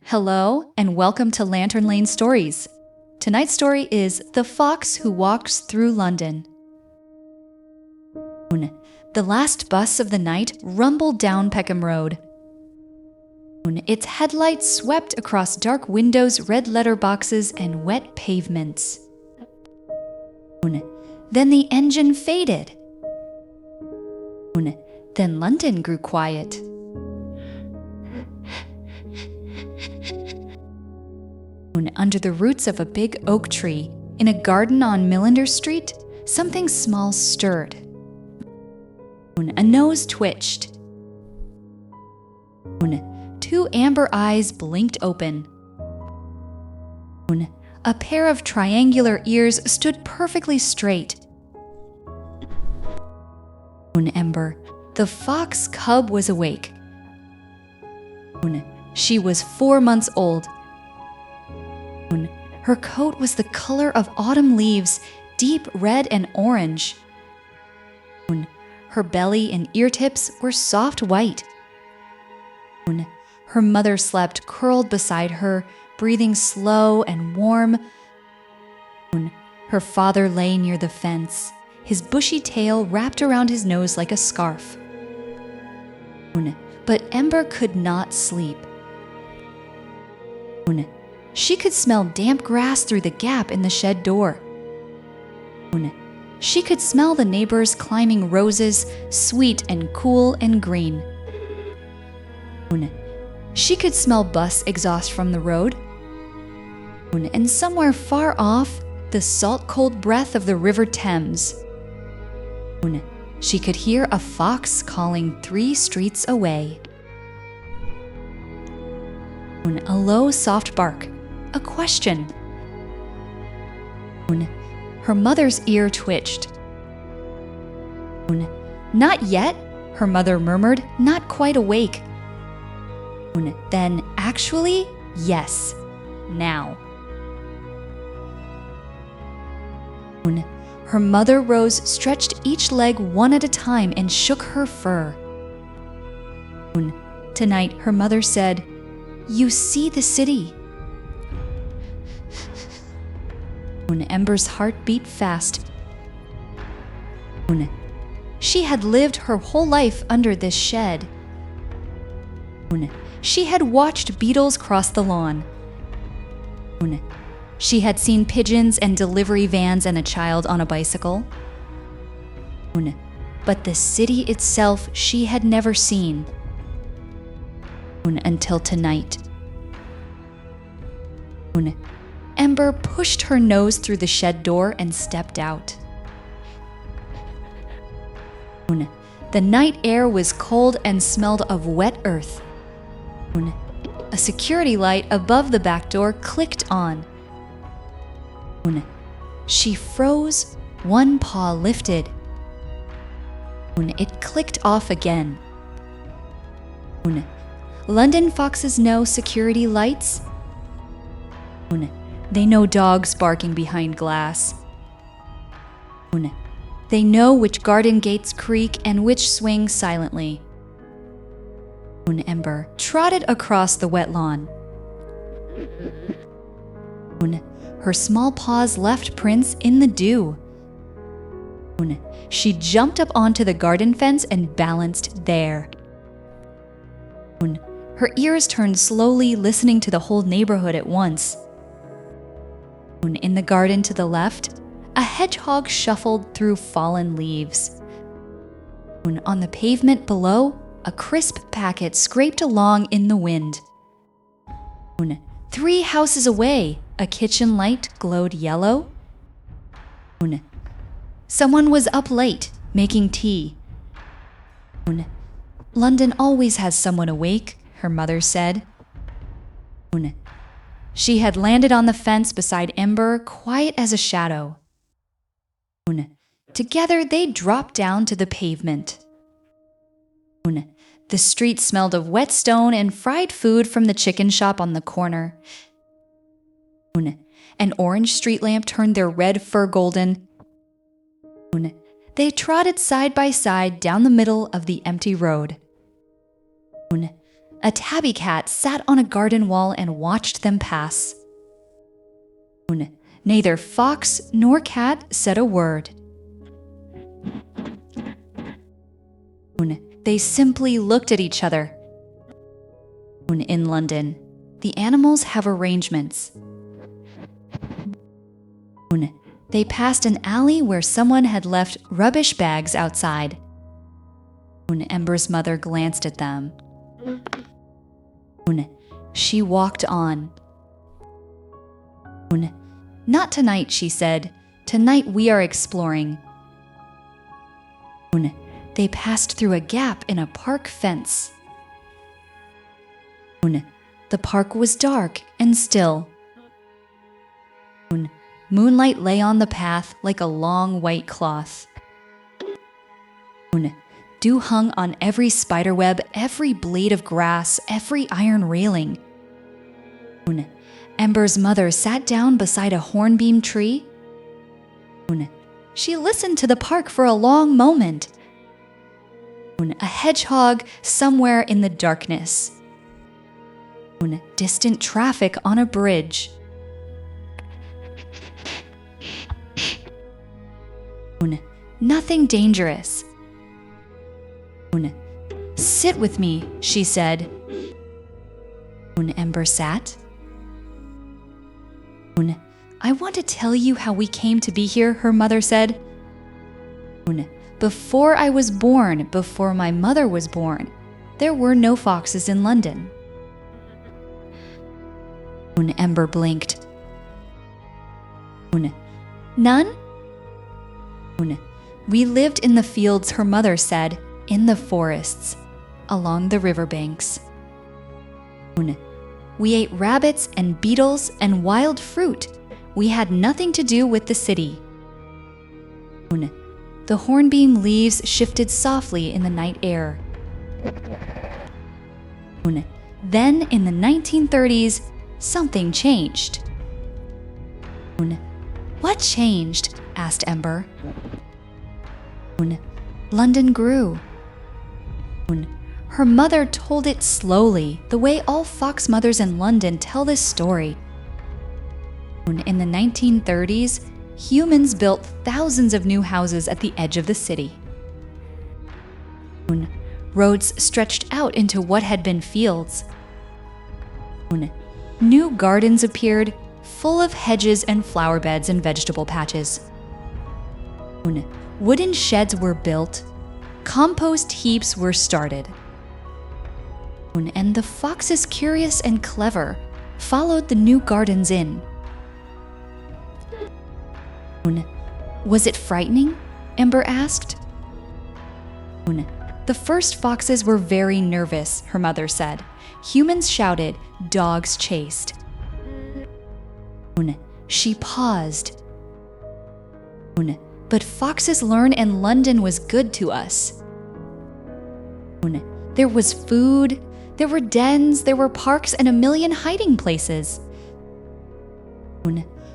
Hello, and welcome to Lantern Lane Stories. Tonight's story is The Fox Who Walks Through London. The last bus of the night rumbled down Peckham Road. Its headlights swept across dark windows, red letter boxes, and wet pavements. Then the engine faded. Then London grew quiet. Under the roots of a big oak tree, in a garden on Millender Street, something small stirred. A nose twitched. Two amber eyes blinked open. A pair of triangular ears stood perfectly straight. Ember, the fox cub, was awake. She was 4 months old. Her coat was the color of autumn leaves, deep red and orange. Her belly and ear tips were soft white. Her mother slept curled beside her, breathing slow and warm. Her father lay near the fence, his bushy tail wrapped around his nose like a scarf. But Ember could not sleep. She could smell damp grass through the gap in the shed door. She could smell the neighbors climbing roses, sweet and cool and green. She could smell bus exhaust from the road. And somewhere far off, the salt-cold breath of the River Thames. She could hear a fox calling 3 streets away. A low, soft bark. A question. Her mother's ear twitched. Not yet, her mother murmured, not quite awake. Then, actually, yes, now. Her mother rose, stretched each leg one at a time, and shook her fur. Tonight, her mother said, "You see the city." Ember's heart beat fast. She had lived her whole life under this shed. She had watched beetles cross the lawn. She had seen pigeons and delivery vans and a child on a bicycle. But the city itself she had never seen. Until tonight. Ember pushed her nose through the shed door and stepped out. The night air was cold and smelled of wet earth. A security light above the back door clicked on. She froze, one paw lifted. It clicked off again. London foxes know security lights. They know dogs barking behind glass. They know which garden gates creak and which swing silently. Ember trotted across the wet lawn. Her small paws left prints in the dew. She jumped up onto the garden fence and balanced there. Her ears turned slowly, listening to the whole neighborhood at once. In the garden to the left, a hedgehog shuffled through fallen leaves. On the pavement below, a crisp packet scraped along in the wind. 3 houses away, a kitchen light glowed yellow. Someone was up late, making tea. London always has someone awake, her mother said. She had landed on the fence beside Ember, quiet as a shadow. Together they dropped down to the pavement. The street smelled of wet stone and fried food from the chicken shop on the corner. An orange street lamp turned their red fur golden. They trotted side by side down the middle of the empty road. A tabby cat sat on a garden wall and watched them pass. Neither fox nor cat said a word. They simply looked at each other. In London, the animals have arrangements. They passed an alley where someone had left rubbish bags outside. Ember's mother glanced at them. She walked on. Not tonight, she said. Tonight we are exploring. They passed through a gap in a park fence. The park was dark and still. Moonlight lay on the path like a long white cloth. Dew hung on every spiderweb, every blade of grass, every iron railing. Ember's mother sat down beside a hornbeam tree. She listened to the park for a long moment. A hedgehog somewhere in the darkness. Distant traffic on a bridge. Nothing dangerous. Sit with me, she said. Ember sat. I want to tell you how we came to be here, her mother said. Before I was born, before my mother was born, there were no foxes in London. Ember blinked. None? We lived in the fields, her mother said, in the forests, along the riverbanks. We ate rabbits and beetles and wild fruit. We had nothing to do with the city. The hornbeam leaves shifted softly in the night air. Then, in the 1930s, something changed. What changed? Asked Ember. London grew. Her mother told it slowly, the way all fox mothers in London tell this story. In the 1930s, humans built thousands of new houses at the edge of the city. Roads stretched out into what had been fields. New gardens appeared, full of hedges and flower beds and vegetable patches. Wooden sheds were built. Compost heaps were started. And the foxes, curious and clever, followed the new gardens in. Was it frightening? Ember asked. The first foxes were very nervous, her mother said. Humans shouted, dogs chased. She paused. But foxes learn, and London was good to us. There was food, there were dens, there were parks, and a million hiding places.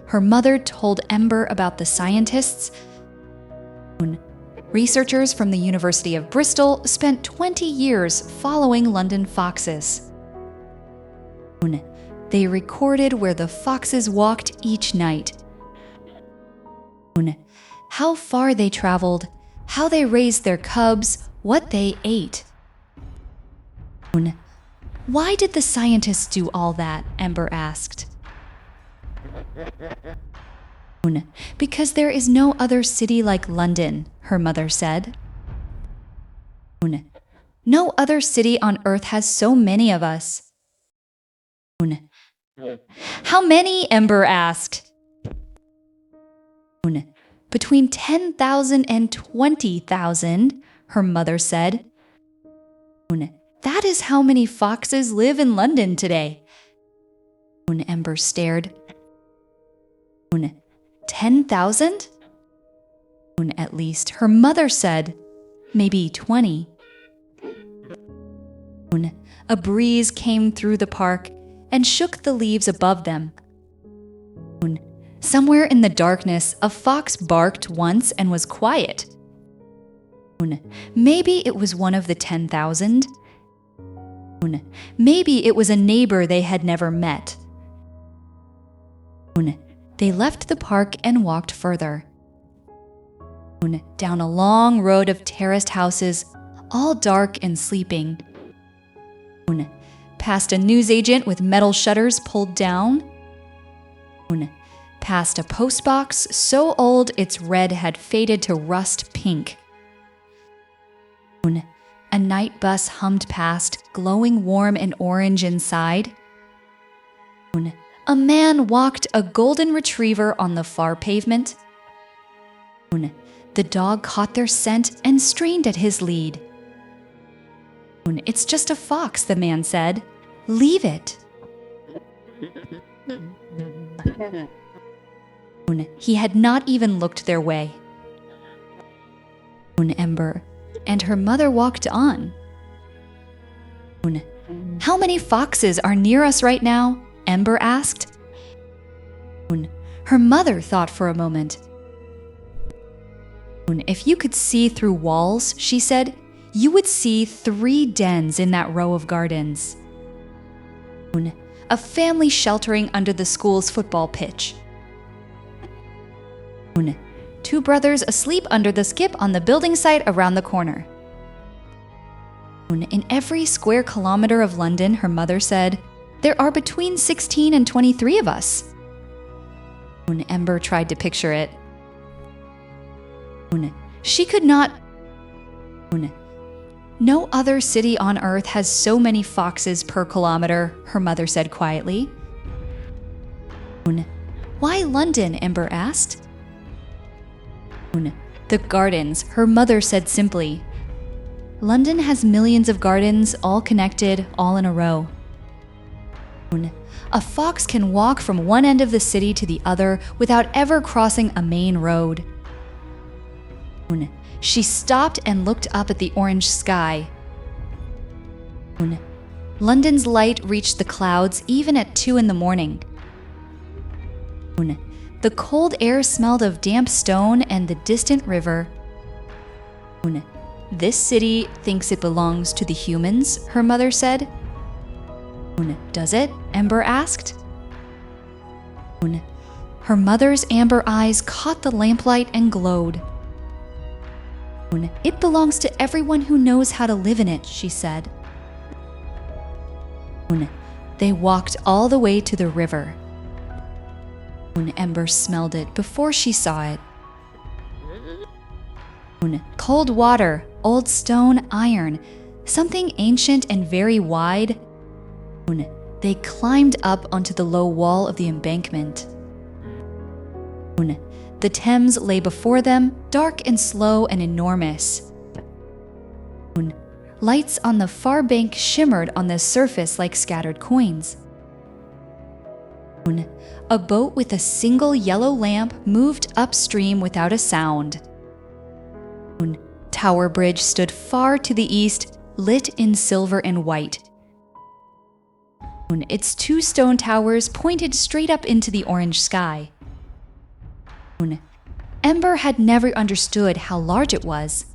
Her mother told Ember about the scientists. Researchers from the University of Bristol spent 20 years following London foxes. They recorded where the foxes walked each night. How far they traveled, how they raised their cubs, what they ate. Why did the scientists do all that? Ember asked. Because there is no other city like London, her mother said. No other city on earth has so many of us. How many? Ember asked. Between 10,000 and 20,000, her mother said. That is how many foxes live in London today. Ember stared. 10,000? At least, her mother said. Maybe 20. A breeze came through the park and shook the leaves above them. Somewhere in the darkness, a fox barked once and was quiet. Maybe it was one of the 10,000. Maybe it was a neighbor they had never met. They left the park and walked further. Down a long road of terraced houses, all dark and sleeping. Past a newsagent with metal shutters pulled down. Past a postbox so old its red had faded to rust pink. A night bus hummed past, glowing warm and orange inside. A man walked a golden retriever on the far pavement. The dog caught their scent and strained at his lead. "It's just a fox," the man said. "Leave it." He had not even looked their way. Ember and her mother walked on. "How many foxes are near us right now?" Ember asked. Her mother thought for a moment. "If you could see through walls," she said, "you would see 3 dens in that row of gardens. A family sheltering under the school's football pitch. 2 brothers asleep under the skip on the building site around the corner. In every square kilometer of London," her mother said, "there are between 16 and 23 of us." Ember tried to picture it. She could not. "No other city on earth has so many foxes per kilometer," her mother said quietly. "Why London?" Ember asked. "The gardens," her mother said simply. "London has millions of gardens, all connected, all in a row. A fox can walk from one end of the city to the other without ever crossing a main road." She stopped and looked up at the orange sky. London's light reached the clouds even at 2 in the morning. The cold air smelled of damp stone and the distant river. "This city thinks it belongs to the humans," her mother said. "Does it?" Ember asked. Her mother's amber eyes caught the lamplight and glowed. "It belongs to everyone who knows how to live in it," she said. They walked all the way to the river. Ember smelled it before she saw it. Cold water, old stone, iron, something ancient and very wide. They climbed up onto the low wall of the embankment. The Thames lay before them, dark and slow and enormous. Lights on the far bank shimmered on the surface like scattered coins. A boat with a single yellow lamp moved upstream without a sound. Tower Bridge stood far to the east, lit in silver and white. Its 2 stone towers pointed straight up into the orange sky. Ember had never understood how large it was.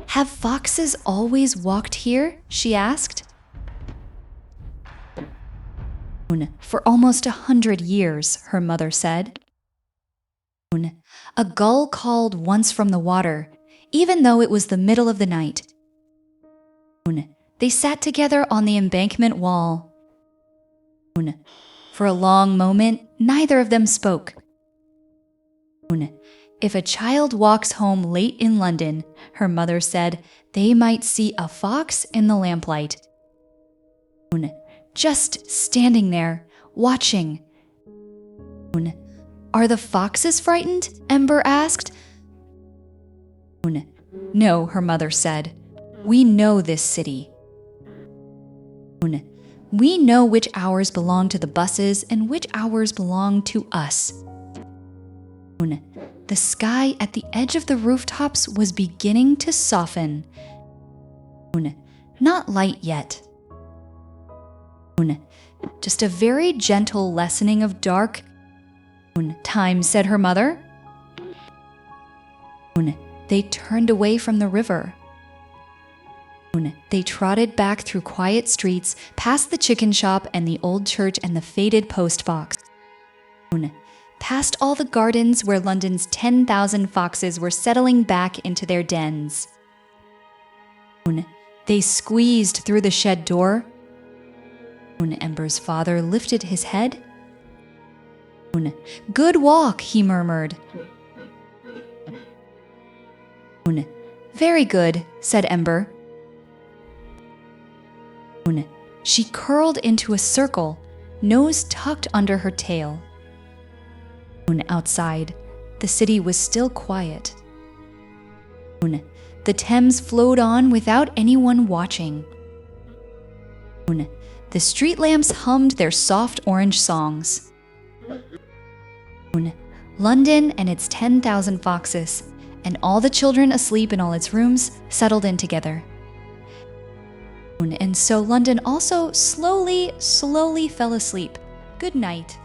"Have foxes always walked here?" she asked. "For almost 100 years," her mother said. A gull called once from the water, even though it was the middle of the night. They sat together on the embankment wall. For a long moment, neither of them spoke. "If a child walks home late in London," her mother said, "they might see a fox in the lamplight. Just standing there, watching." "Are the foxes frightened?" Ember asked. "No," her mother said. "We know this city. We know which hours belong to the buses and which hours belong to us." The sky at the edge of the rooftops was beginning to soften. Not light yet. Just a very gentle lessening of dark. "Time," said her mother. They turned away from the river. They trotted back through quiet streets, past the chicken shop and the old church and the faded post box. Past all the gardens where London's 10,000 foxes were settling back into their dens. They squeezed through the shed door. Ember's father lifted his head. "Good walk," he murmured. "Very good," said Ember. She curled into a circle, nose tucked under her tail. Outside, the city was still quiet. The Thames flowed on without anyone watching. The street lamps hummed their soft orange songs. London and its 10,000 foxes, and all the children asleep in all its rooms, settled in together. And so London also slowly fell asleep. Good night.